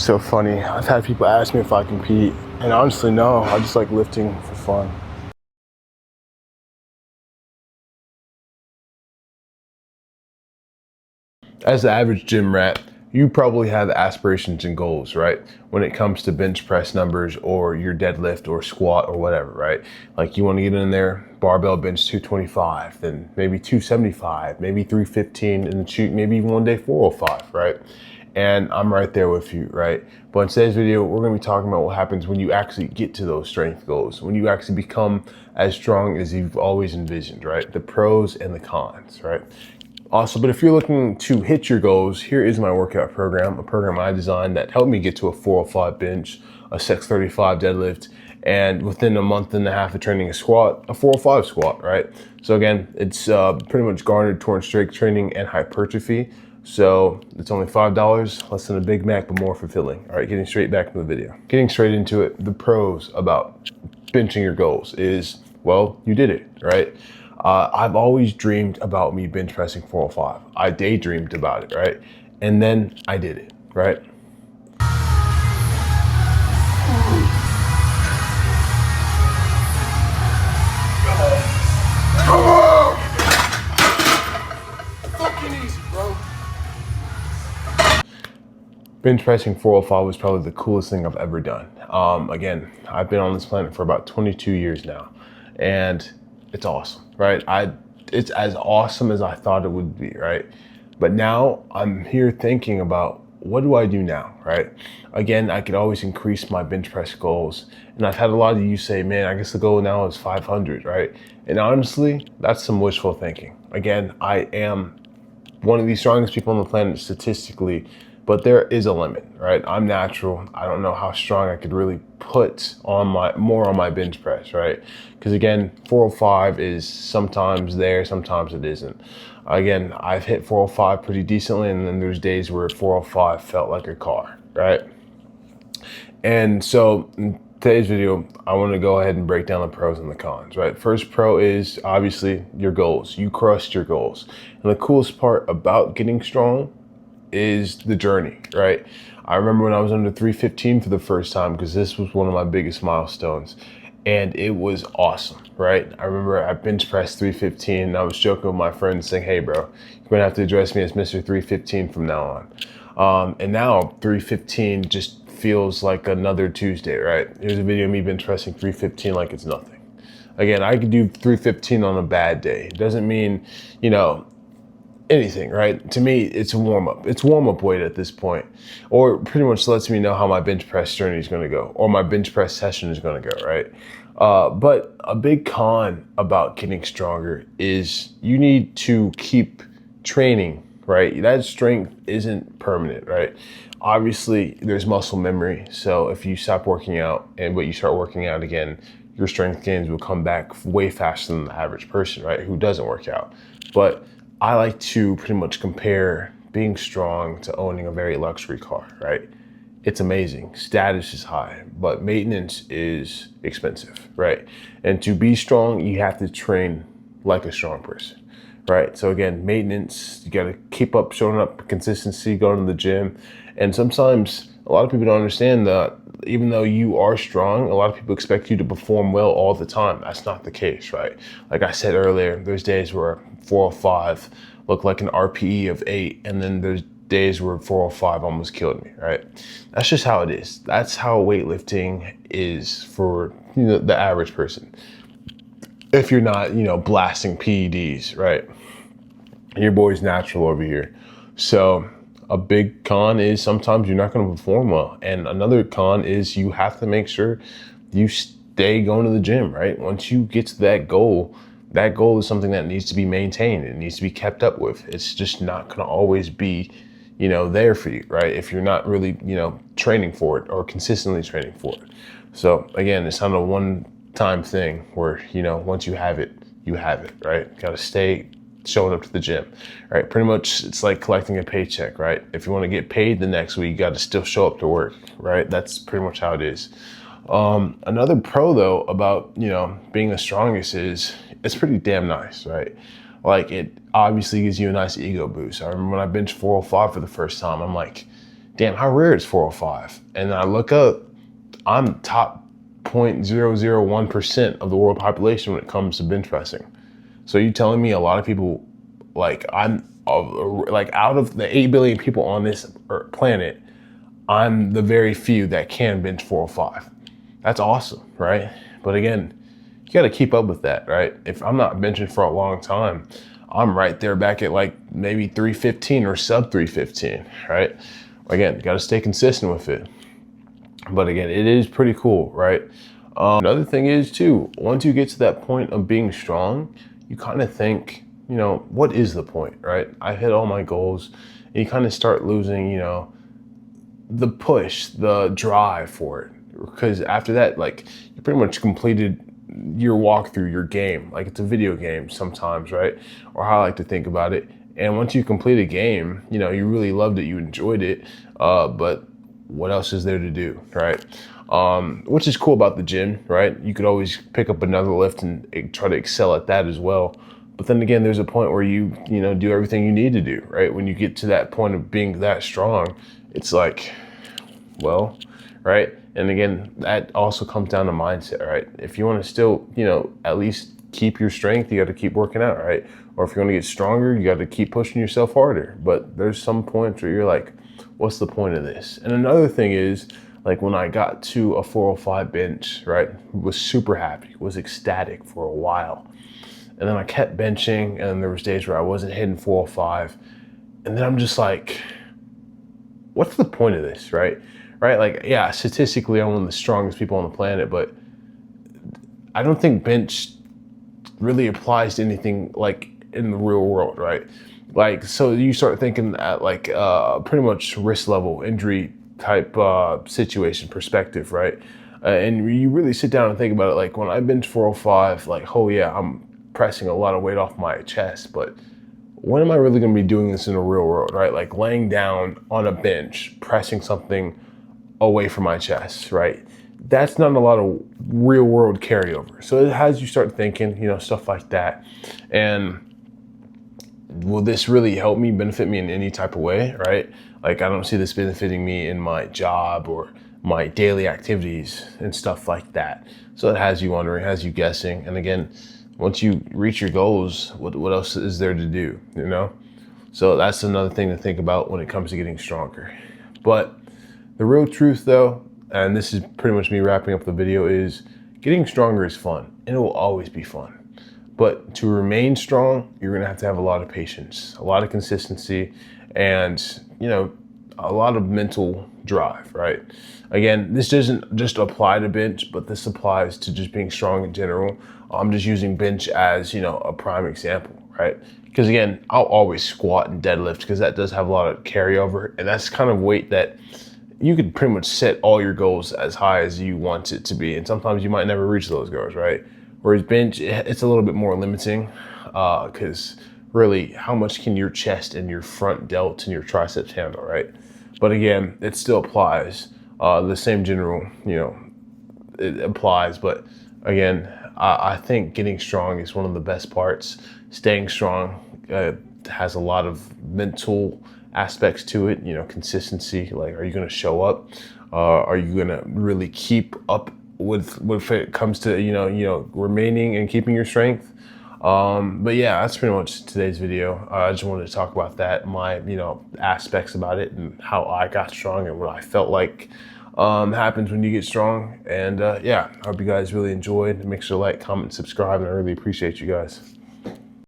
so funny. I've had people ask me if I compete, and honestly, no. I just like lifting for fun. As the average gym rat, you probably have aspirations and goals, right? When it comes to bench press numbers or your deadlift or squat or whatever, right? Like you want to get in there, barbell bench 225, then maybe 275, maybe 315, and then shoot maybe even one day 405, right? And I'm right there with you, right? But in today's video, we're gonna be talking about what happens when you actually get to those strength goals, when you actually become as strong as you've always envisioned, right? The pros and the cons, right? Also, but if you're looking to hit your goals, here is my workout program, a program I designed that helped me get to a 405 bench, a 635 deadlift, and within a month and a half of training a squat, a 405 squat, right? So again, it's pretty much garnered towards strength training and hypertrophy. So it's only $5, less than a Big Mac, but more fulfilling. All right, getting straight back to the video. Getting straight into it, the pros about benching your goals is, well, you did it, right? I've always dreamed about me bench pressing 405. I daydreamed about it, right? And then I did it, right? Come on! Fucking easy, bro. Bench pressing 405 was probably the coolest thing I've ever done. Again, I've been on this planet for about 22 years now, and it's awesome, right? It's as awesome as I thought it would be, right? But now I'm here thinking about what do I do now, right? Again, I could always increase my bench press goals. And I've had a lot of you say, man, I guess the goal now is 500, right? And honestly, that's some wishful thinking. Again, I am one of the strongest people on the planet statistically, but there is a limit, right? I'm natural. I don't know how strong I could really put on more on my bench press, right? Because again, 405 is sometimes there, sometimes it isn't. Again, I've hit 405 pretty decently, and then there's days where 405 felt like a car, right? And so in today's video, I want to go ahead and break down the pros and the cons, right? First pro is obviously your goals. You crushed your goals. And the coolest part about getting strong is the journey, right? I remember when I was under 315 for the first time, because this was one of my biggest milestones, and it was awesome, right? I remember I bench pressed 315, and I was joking with my friends saying, hey bro, you're gonna have to address me as Mr. 315 from now on. And now 315 just feels like another Tuesday, right? Here's a video of me bench pressing 315 like it's nothing. Again, I could do 315 on a bad day. It doesn't mean, anything, right? To me, it's a warm-up. It's warm-up weight at this point, or pretty much lets me know how my bench press journey is going to go, or my bench press session is going to go, right? But a big con about getting stronger is you need to keep training, right? That strength isn't permanent, right? Obviously, there's muscle memory. So if you stop working out but you start working out again, your strength gains will come back way faster than the average person, right? Who doesn't work out. But I like to pretty much compare being strong to owning a very luxury car, right? It's amazing. Status is high, but maintenance is expensive, right? And to be strong, you have to train like a strong person, right? So again, maintenance, you got to keep up, showing up, consistency, going to the gym. And sometimes a lot of people don't understand that even though you are strong, a lot of people expect you to perform well all the time. That's not the case, right? Like I said earlier, there's days where 405 looked like an RPE of 8, and then there's days where 405 almost killed me, right? That's just how it is. That's how weightlifting is for the average person. If you're not, blasting PEDs, right? Your boy's natural over here. So a big con is sometimes you're not going to perform well. And another con is you have to make sure you stay going to the gym, right? Once you get to that goal is something that needs to be maintained. It needs to be kept up with. It's just not going to always be, there for you, right? If you're not really, training for it or consistently training for it. So again, it's not a one-time thing where, once you have it, right? Got to stay showing up to the gym, right? Pretty much it's like collecting a paycheck, right? If you want to get paid the next week, you got to still show up to work, right? That's pretty much how it is. Another pro though about, being the strongest is it's pretty damn nice, right? Like it obviously gives you a nice ego boost. I remember when I benched 405 for the first time, I'm like, damn, how rare is 405? And then I look up, I'm top 0.001% of the world population when it comes to bench pressing. So you telling me a lot of people, like like out of the 8 billion people on this planet, I'm the very few that can bench 405. That's awesome, right? But again, you got to keep up with that, right? If I'm not benching for a long time, I'm right there back at like maybe 315 or sub 315, right? Again, you got to stay consistent with it. But again, it is pretty cool, right? Another thing is too, once you get to that point of being strong, you kind of think, you know, what is the point, right? I hit all my goals, and you kind of start losing, you know, the push, the drive for it. Because after that, like, you pretty much completed your walkthrough, your game. Like, it's a video game sometimes, right? Or how I like to think about it. And once you complete a game, you know, you really loved it, you enjoyed it, but what else is there to do, right? Which is cool about the gym, right? You could always pick up another lift and try to excel at that as well. But then again, there's a point where you know, do everything you need to do, right? When you get to that point of being that strong, it's like, well, right? And again, that also comes down to mindset, right? If you want to still, you know, at least keep your strength, you got to keep working out, right? Or if you want to get stronger, you got to keep pushing yourself harder. But there's some points where you're like, what's the point of this? And another thing is, like, when I got to a 405 bench, right, was super happy, was ecstatic for a while. And then I kept benching, and then there was days where I wasn't hitting 405. And then I'm just like, what's the point of this, right? Right? Like, yeah, statistically, I'm one of the strongest people on the planet, but I don't think bench really applies to anything like in the real world, right? Like, so you start thinking at like pretty much risk level, injury type situation perspective, right? And you really sit down and think about it. Like, when I bench 405, like, oh yeah, I'm pressing a lot of weight off my chest, but when am I really going to be doing this in the real world, right? Like laying down on a bench, pressing something away from my chest, right? That's not a lot of real world carryover. So it has you start thinking, you know, stuff like that. And will this really help me, benefit me in any type of way, right? Like, I don't see this benefiting me in my job or my daily activities and stuff like that. So it has you wondering, has you guessing. And again, once you reach your goals, what else is there to do, you know? So that's another thing to think about when it comes to getting stronger. But the real truth though, and this is pretty much me wrapping up the video, is getting stronger is fun, and it will always be fun. But to remain strong, you're gonna have to have a lot of patience, a lot of consistency, and, you know, a lot of mental drive, right? Again, this doesn't just apply to bench, but this applies to just being strong in general. I'm just using bench as, you know, a prime example, right? Because again, I'll always squat and deadlift because that does have a lot of carryover, and that's kind of weight that you could pretty much set all your goals as high as you want it to be. And sometimes you might never reach those goals, right? Whereas bench, it's a little bit more limiting because really, how much can your chest and your front delts and your triceps handle, right? But again, it still applies. The same general, you know, it applies. But again, I think getting strong is one of the best parts. Staying strong has a lot of mental aspects to it, you know, consistency. Like, are you going to show up? Are you going to really keep up with it comes to, you know, remaining and keeping your strength? But yeah, that's pretty much today's video. I just wanted to talk about that, my, you know, aspects about it and how I got strong and what I felt like happens when you get strong. And yeah, I hope you guys really enjoyed. Make sure to like, comment, subscribe, and I really appreciate you guys.